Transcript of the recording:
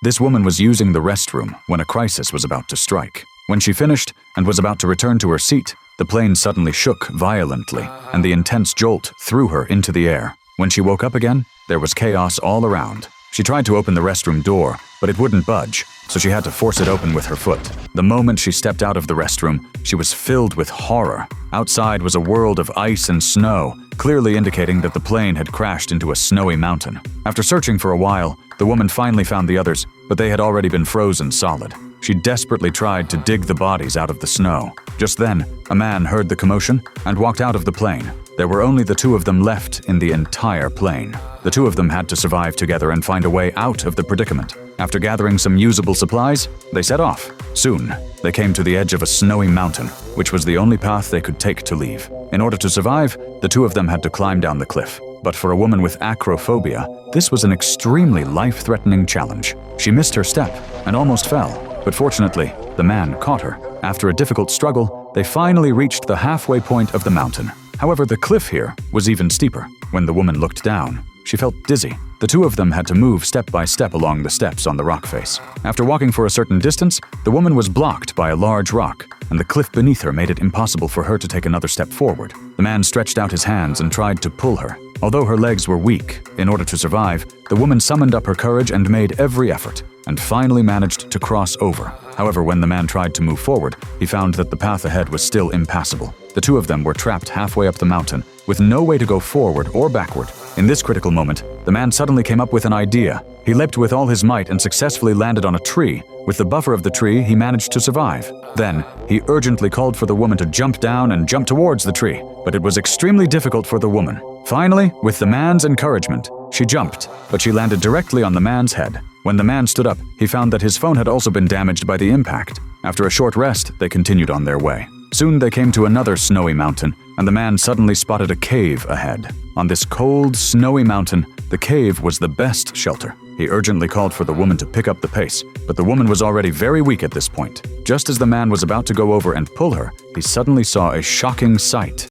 This woman was using the restroom when a crisis was about to strike. When she finished and was about to return to her seat, the plane suddenly shook violently, and the intense jolt threw her into the air. When she woke up again, there was chaos all around. She tried to open the restroom door, but it wouldn't budge, so she had to force it open with her foot. The moment she stepped out of the restroom, she was filled with horror. Outside was a world of ice and snow, clearly indicating that the plane had crashed into a snowy mountain. After searching for a while, the woman finally found the others, but they had already been frozen solid. She desperately tried to dig the bodies out of the snow. Just then, a man heard the commotion and walked out of the plane. There were only the two of them left in the entire plane. The two of them had to survive together and find a way out of the predicament. After gathering some usable supplies, they set off. Soon, they came to the edge of a snowy mountain, which was the only path they could take to leave. In order to survive, the two of them had to climb down the cliff. But for a woman with acrophobia, this was an extremely life-threatening challenge. She missed her step and almost fell. But fortunately, the man caught her. After a difficult struggle, they finally reached the halfway point of the mountain. However, the cliff here was even steeper. When the woman looked down, she felt dizzy. The two of them had to move step by step along the steps on the rock face. After walking for a certain distance, the woman was blocked by a large rock, and the cliff beneath her made it impossible for her to take another step forward. The man stretched out his hands and tried to pull her. Although her legs were weak, in order to survive, the woman summoned up her courage and made every effort, and finally managed to cross over. However, when the man tried to move forward, he found that the path ahead was still impassable. The two of them were trapped halfway up the mountain, with no way to go forward or backward. In this critical moment, the man suddenly came up with an idea. He leapt with all his might and successfully landed on a tree. With the buffer of the tree, he managed to survive. Then, he urgently called for the woman to jump down and jump towards the tree, but it was extremely difficult for the woman. Finally, with the man's encouragement, she jumped, but she landed directly on the man's head. When the man stood up, he found that his phone had also been damaged by the impact. After a short rest, they continued on their way. Soon they came to another snowy mountain, and the man suddenly spotted a cave ahead. On this cold, snowy mountain, the cave was the best shelter. He urgently called for the woman to pick up the pace, but the woman was already very weak at this point. Just as the man was about to go over and pull her, he suddenly saw a shocking sight.